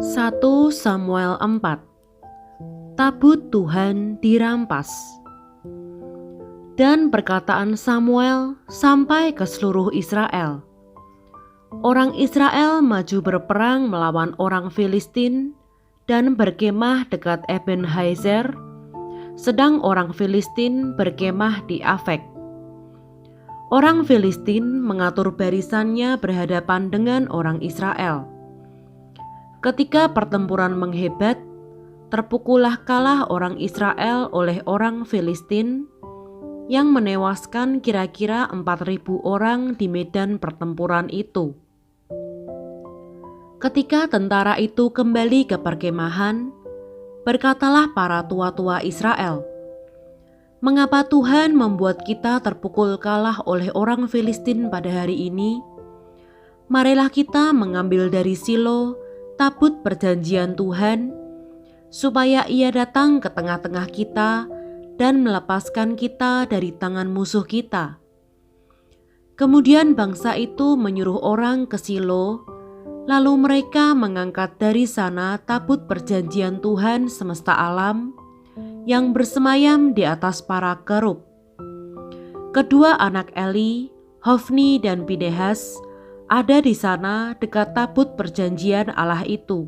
1 Samuel 4. Tabut Tuhan dirampas. Dan perkataan Samuel sampai ke seluruh Israel. Orang Israel maju berperang melawan orang Filistin dan berkemah dekat Ebenhazer, sedang orang Filistin berkemah di Afek. Orang Filistin mengatur barisannya berhadapan dengan orang Israel. Ketika pertempuran menghebat, terpukullah kalah orang Israel oleh orang Filistin yang menewaskan kira-kira 4.000 orang di medan pertempuran itu. Ketika tentara itu kembali ke perkemahan, berkatalah para tua-tua Israel, "Mengapa Tuhan membuat kita terpukul kalah oleh orang Filistin pada hari ini? Marilah kita mengambil dari Silo tabut perjanjian Tuhan, supaya ia datang ke tengah-tengah kita dan melepaskan kita dari tangan musuh kita." Kemudian bangsa itu menyuruh orang ke Silo, lalu mereka mengangkat dari sana tabut perjanjian Tuhan semesta alam yang bersemayam di atas para kerub. Kedua anak Eli, Hofni dan Pinehas, ada di sana dekat tabut perjanjian Allah itu.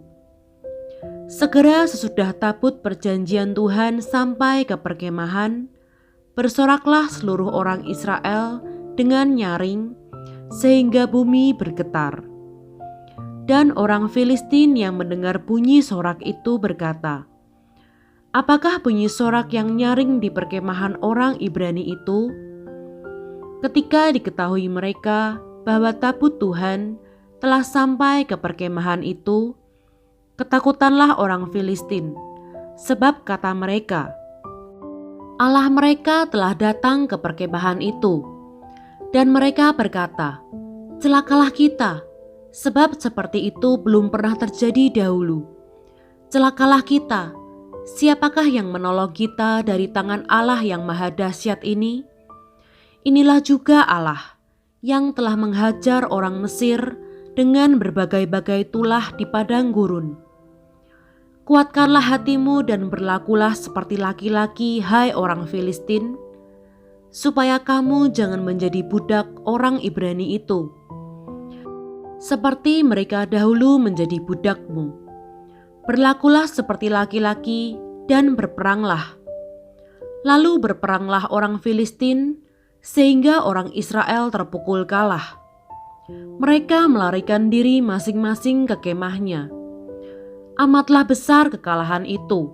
Segera sesudah tabut perjanjian Tuhan sampai ke perkemahan, bersoraklah seluruh orang Israel dengan nyaring, sehingga bumi bergetar. Dan orang Filistin yang mendengar bunyi sorak itu berkata, "Apakah bunyi sorak yang nyaring di perkemahan orang Ibrani itu?" Ketika diketahui mereka bahwa tabut Tuhan telah sampai ke perkemahan itu, ketakutanlah orang Filistin, sebab kata mereka, "Allah mereka telah datang ke perkemahan itu." Dan mereka berkata, "Celakalah kita, sebab seperti itu belum pernah terjadi dahulu. Celakalah kita, siapakah yang menolong kita dari tangan Allah yang maha dahsyat ini? Inilah juga Allah yang telah menghajar orang Mesir dengan berbagai-bagai tulah di padang gurun. Kuatkanlah hatimu dan berlakulah seperti laki-laki, hai orang Filistin, supaya kamu jangan menjadi budak orang Ibrani itu, seperti mereka dahulu menjadi budakmu. Berlakulah seperti laki-laki dan berperanglah." Lalu berperanglah orang Filistin, sehingga orang Israel terpukul kalah. Mereka melarikan diri masing-masing ke kemahnya. Amatlah besar kekalahan itu.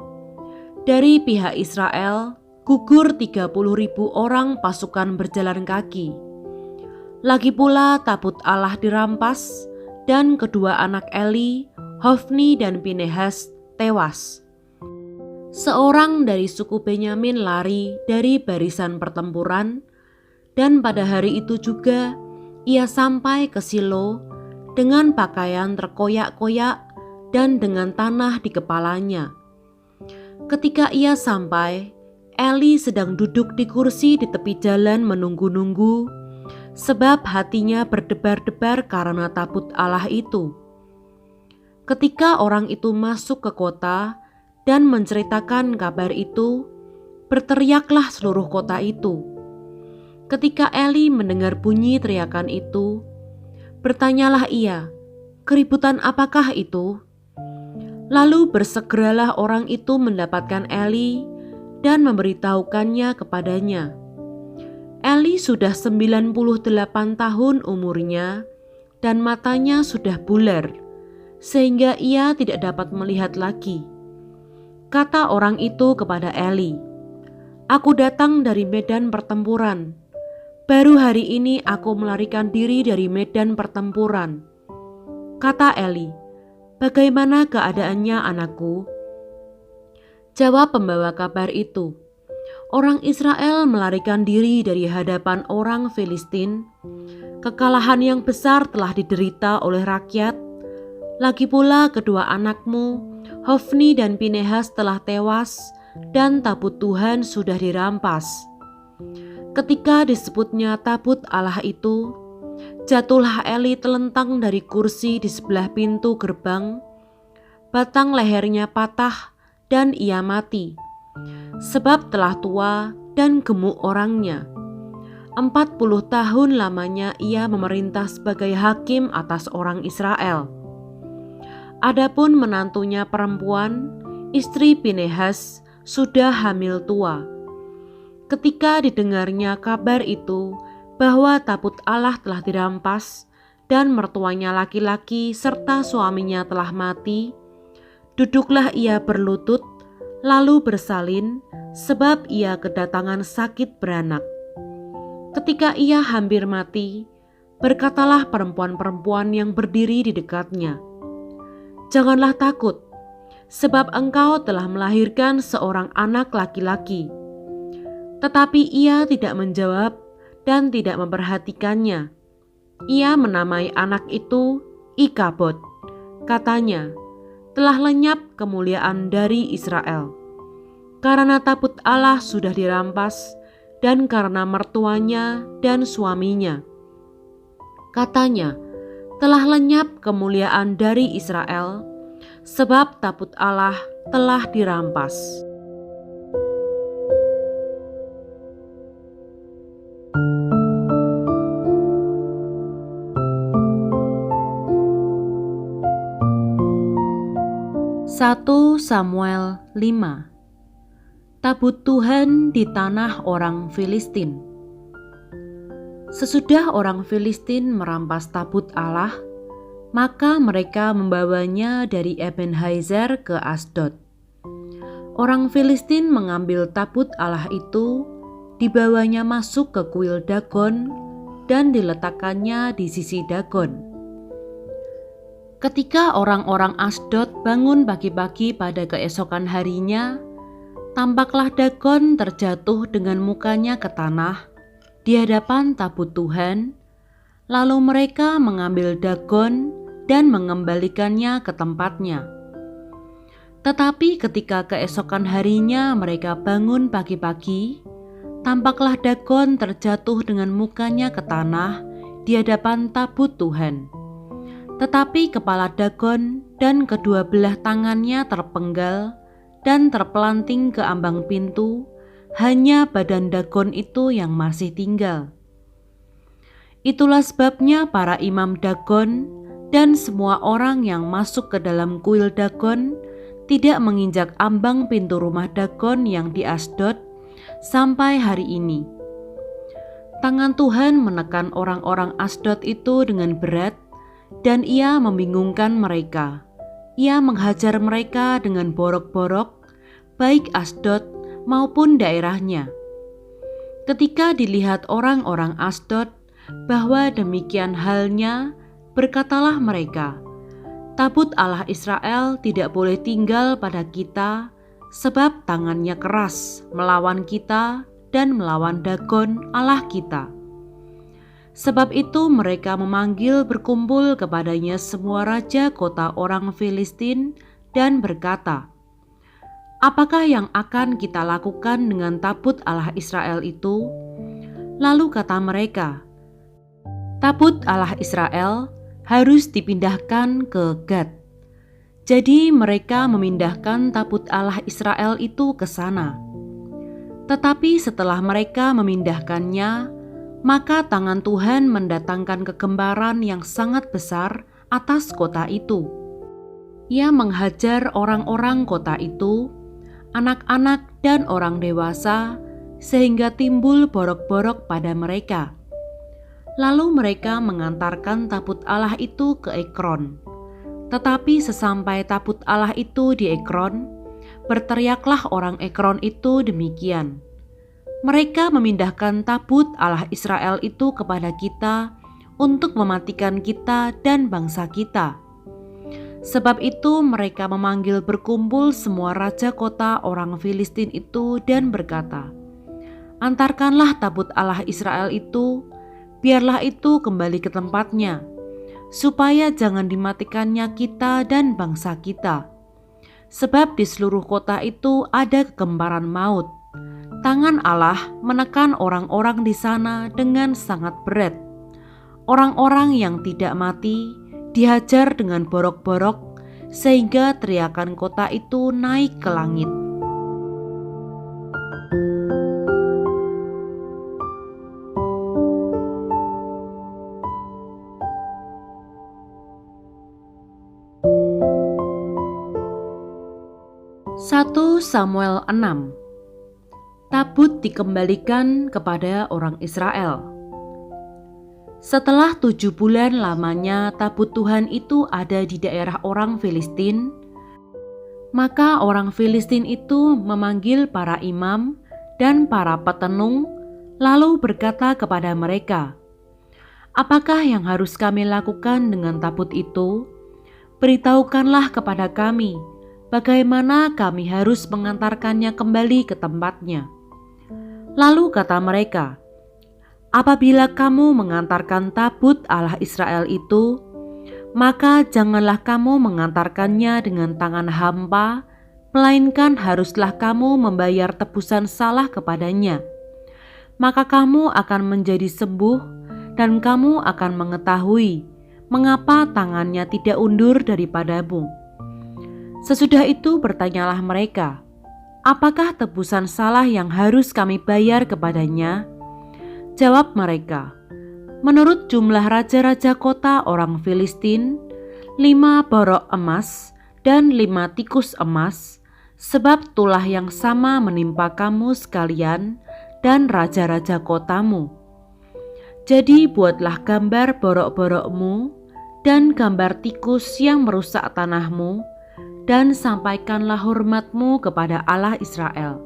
Dari pihak Israel gugur 30.000 orang pasukan berjalan kaki. Lagi pula tabut Allah dirampas, dan kedua anak Eli, Hofni dan Pinehas tewas. Seorang dari suku Benyamin lari dari barisan pertempuran, dan pada hari itu juga ia sampai ke Silo dengan pakaian terkoyak-koyak dan dengan tanah di kepalanya. Ketika ia sampai, Eli sedang duduk di kursi di tepi jalan menunggu-nunggu, sebab hatinya berdebar-debar karena tabut Allah itu. Ketika orang itu masuk ke kota dan menceritakan kabar itu, berteriaklah seluruh kota itu. Ketika Eli mendengar bunyi teriakan itu, bertanyalah ia, "Keributan apakah itu?" Lalu bersegeralah orang itu mendapatkan Eli dan memberitahukannya kepadanya. Eli sudah 98 tahun umurnya dan matanya sudah bular, sehingga ia tidak dapat melihat lagi. Kata orang itu kepada Eli, "Aku datang dari medan pertempuran. Baru hari ini aku melarikan diri dari medan pertempuran." Kata Eli, "Bagaimana keadaannya, anakku?" Jawab pembawa kabar itu, "Orang Israel melarikan diri dari hadapan orang Filistin. Kekalahan yang besar telah diderita oleh rakyat. Lagi pula kedua anakmu, Hofni dan Pinehas, telah tewas, dan tabut Tuhan sudah dirampas." Ketika disebutnya tabut Allah itu, jatuhlah Eli telentang dari kursi di sebelah pintu gerbang, batang lehernya patah dan ia mati, sebab telah tua dan gemuk orangnya. 40 tahun lamanya ia memerintah sebagai hakim atas orang Israel. Adapun menantunya perempuan, istri Pinehas, sudah hamil tua. Ketika didengarnya kabar itu bahwa tabut Allah telah dirampas dan mertuanya laki-laki serta suaminya telah mati, duduklah ia berlutut lalu bersalin sebab ia kedatangan sakit beranak. Ketika ia hampir mati, berkatalah perempuan-perempuan yang berdiri di dekatnya, "Janganlah takut, sebab engkau telah melahirkan seorang anak laki-laki." Tetapi ia tidak menjawab dan tidak memperhatikannya. Ia menamai anak itu Ikabod. Katanya, "Telah lenyap kemuliaan dari Israel, karena tabut Allah sudah dirampas dan karena mertuanya dan suaminya." Katanya, "Telah lenyap kemuliaan dari Israel, sebab tabut Allah telah dirampas." Satu Samuel 5. Tabut Tuhan di tanah orang Filistin. Sesudah orang Filistin merampas tabut Allah, maka mereka membawanya dari Ebenhazer ke Asdod. Orang Filistin mengambil tabut Allah itu, dibawanya masuk ke kuil Dagon dan diletakkannya di sisi Dagon. Ketika orang-orang Asdod bangun pagi-pagi pada keesokan harinya, tampaklah Dagon terjatuh dengan mukanya ke tanah di hadapan tabut Tuhan. Lalu mereka mengambil Dagon dan mengembalikannya ke tempatnya. Tetapi ketika keesokan harinya mereka bangun pagi-pagi, tampaklah Dagon terjatuh dengan mukanya ke tanah di hadapan tabut Tuhan. Tetapi kepala Dagon dan kedua belah tangannya terpenggal dan terpelanting ke ambang pintu, hanya badan Dagon itu yang masih tinggal. Itulah sebabnya para imam Dagon dan semua orang yang masuk ke dalam kuil Dagon tidak menginjak ambang pintu rumah Dagon yang di Asdod sampai hari ini. Tangan Tuhan menekan orang-orang Asdod itu dengan berat, dan ia membingungkan mereka. Ia menghajar mereka dengan borok-borok, baik Asdod maupun daerahnya. Ketika dilihat orang-orang Asdod bahwa demikian halnya, berkatalah mereka, "Tabut Allah Israel tidak boleh tinggal pada kita, sebab tangannya keras melawan kita dan melawan Dagon Allah kita." Sebab itu mereka memanggil berkumpul kepadanya semua raja kota orang Filistin dan berkata, "Apakah yang akan kita lakukan dengan tabut Allah Israel itu?" Lalu kata mereka, "Tabut Allah Israel harus dipindahkan ke Gad." Jadi mereka memindahkan tabut Allah Israel itu ke sana. Tetapi setelah mereka memindahkannya, maka tangan Tuhan mendatangkan kegembaran yang sangat besar atas kota itu. Ia menghajar orang-orang kota itu, anak-anak dan orang dewasa, sehingga timbul borok-borok pada mereka. Lalu mereka mengantarkan tabut Allah itu ke Ekron. Tetapi sesampai tabut Allah itu di Ekron, berteriaklah orang Ekron itu demikian, "Mereka memindahkan tabut Allah Israel itu kepada kita untuk mematikan kita dan bangsa kita." Sebab itu mereka memanggil berkumpul semua raja kota orang Filistin itu dan berkata, "Antarkanlah tabut Allah Israel itu, biarlah itu kembali ke tempatnya, supaya jangan dimatikannya kita dan bangsa kita. Sebab di seluruh kota itu ada kegemparan maut. Tangan Allah menekan orang-orang di sana dengan sangat berat. Orang-orang yang tidak mati dihajar dengan borok-borok, sehingga teriakan kota itu naik ke langit. Satu Samuel 6. Tabut dikembalikan kepada orang Israel. Setelah 7 bulan lamanya tabut Tuhan itu ada di daerah orang Filistin, maka orang Filistin itu memanggil para imam dan para petenung, lalu berkata kepada mereka, "Apakah yang harus kami lakukan dengan tabut itu? Beritahukanlah kepada kami, bagaimana kami harus mengantarkannya kembali ke tempatnya." Lalu kata mereka, "Apabila kamu mengantarkan tabut Allah Israel itu, maka janganlah kamu mengantarkannya dengan tangan hampa, melainkan haruslah kamu membayar tebusan salah kepadanya. Maka kamu akan menjadi sembuh dan kamu akan mengetahui mengapa tangannya tidak undur daripadamu." Sesudah itu bertanyalah mereka, "Apakah tebusan salah yang harus kami bayar kepadanya?" Jawab mereka, "Menurut jumlah raja-raja kota orang Filistin, 5 borok emas dan 5 tikus emas, sebab tulah yang sama menimpa kamu sekalian dan raja-raja kotamu. Jadi buatlah gambar borok-borokmu dan gambar tikus yang merusak tanahmu, dan sampaikanlah hormatmu kepada Allah Israel.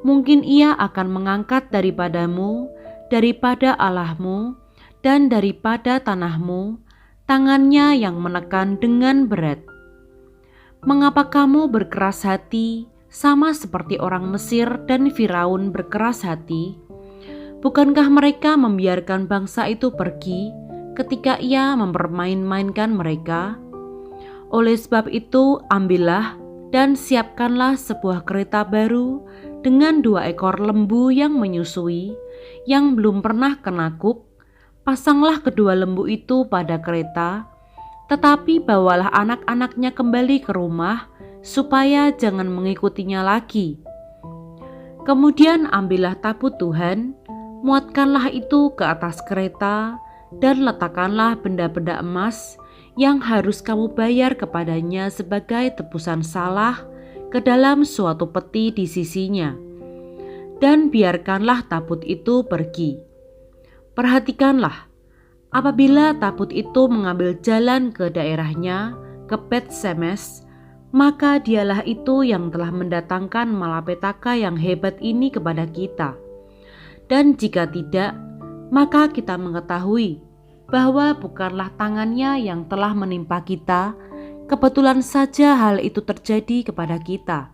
Mungkin Ia akan mengangkat daripadamu, daripada Allahmu, dan daripada tanahmu, tangannya yang menekan dengan berat. Mengapa kamu berkeras hati, sama seperti orang Mesir dan Firaun berkeras hati? Bukankah mereka membiarkan bangsa itu pergi ketika Ia mempermain-mainkan mereka? Oleh sebab itu, ambillah dan siapkanlah sebuah kereta baru dengan 2 ekor lembu yang menyusui, yang belum pernah kenakuk. Pasanglah kedua lembu itu pada kereta, tetapi bawalah anak-anaknya kembali ke rumah, supaya jangan mengikutinya lagi. Kemudian ambillah tabut Tuhan, muatkanlah itu ke atas kereta, dan letakkanlah benda-benda emas yang harus kamu bayar kepadanya sebagai tebusan salah ke dalam suatu peti di sisinya, dan biarkanlah tabut itu pergi. Perhatikanlah, apabila tabut itu mengambil jalan ke daerahnya, ke Bet-Semes, maka dialah itu yang telah mendatangkan malapetaka yang hebat ini kepada kita. Dan jika tidak, maka kita mengetahui bahwa bukanlah tangannya yang telah menimpa kita, kebetulan saja hal itu terjadi kepada kita.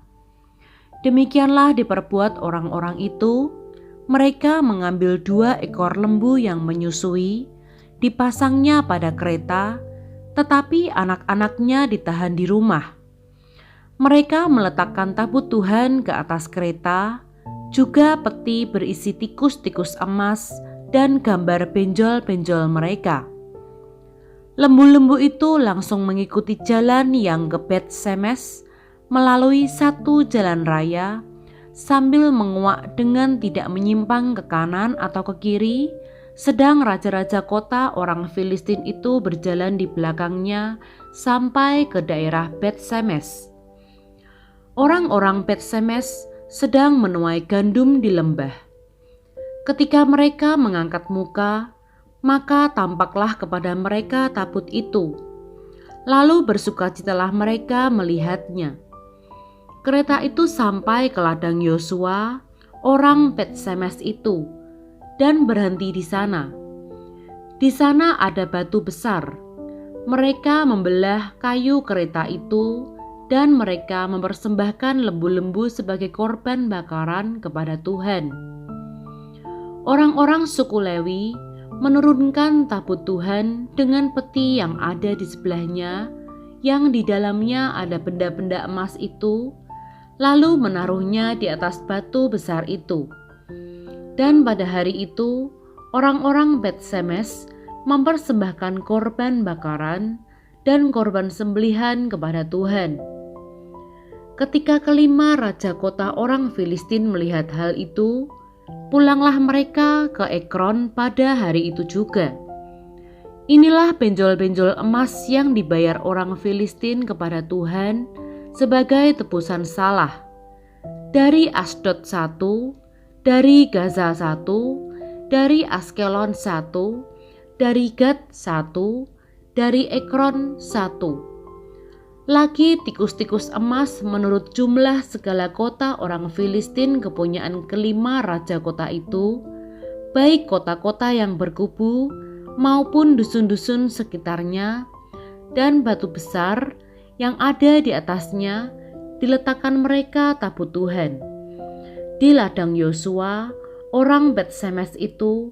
Demikianlah diperbuat orang-orang itu. Mereka mengambil 2 ekor lembu yang menyusui, dipasangnya pada kereta, tetapi anak-anaknya ditahan di rumah. Mereka meletakkan tabut Tuhan ke atas kereta, juga peti berisi tikus-tikus emas dan gambar benjol-benjol mereka. Lembu-lembu itu langsung mengikuti jalan yang ke Bet-Semes melalui satu jalan raya, sambil menguak dengan tidak menyimpang ke kanan atau ke kiri, sedang raja-raja kota orang Filistin itu berjalan di belakangnya sampai ke daerah Bet-Semes. Orang-orang Bet-Semes sedang menuai gandum di lembah. Ketika mereka mengangkat muka, maka tampaklah kepada mereka tabut itu. Lalu bersukacitalah mereka melihatnya. Kereta itu sampai ke ladang Yosua, orang Bet-Semes itu, dan berhenti di sana. Di sana ada batu besar. Mereka membelah kayu kereta itu, dan mereka mempersembahkan lembu-lembu sebagai korban bakaran kepada Tuhan. Orang-orang suku Lewi menurunkan tabut Tuhan dengan peti yang ada di sebelahnya, yang di dalamnya ada benda-benda emas itu, lalu menaruhnya di atas batu besar itu. Dan pada hari itu, orang-orang Bet-Semes mempersembahkan korban bakaran dan korban sembelihan kepada Tuhan. Ketika kelima raja kota orang Filistin melihat hal itu, pulanglah mereka ke Ekron pada hari itu juga. Inilah benjol-benjol emas yang dibayar orang Filistin kepada Tuhan sebagai tebusan salah. Dari Asdod 1, dari Gaza 1, dari Askelon 1, dari Gad 1, dari Ekron 1. Lagi tikus-tikus emas menurut jumlah segala kota orang Filistin kepunyaan kelima raja kota itu, baik kota-kota yang berkubu maupun dusun-dusun sekitarnya, dan batu besar yang ada di atasnya diletakkan mereka tabut Tuhan. Di ladang Yosua, orang Bet-Semes itu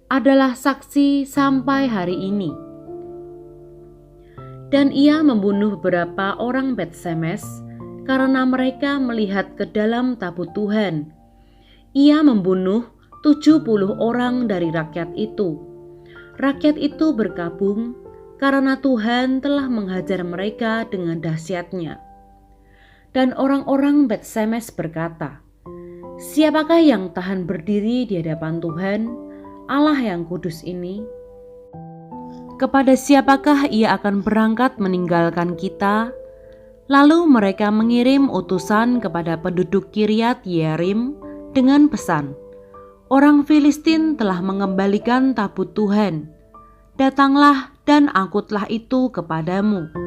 adalah saksi sampai hari ini. Dan ia membunuh beberapa orang Bet-Semes karena mereka melihat ke dalam tabut Tuhan. Ia membunuh 70 orang dari rakyat itu. Rakyat itu berkabung karena Tuhan telah menghajar mereka dengan dahsyatnya. Dan orang-orang Bet-Semes berkata, "Siapakah yang tahan berdiri di hadapan Tuhan, Allah yang kudus ini? Kepada siapakah ia akan berangkat meninggalkan kita?" Lalu mereka mengirim utusan kepada penduduk Kiryat Yearim dengan pesan, "Orang Filistin telah mengembalikan tabut Tuhan. Datanglah dan angkutlah itu kepadamu."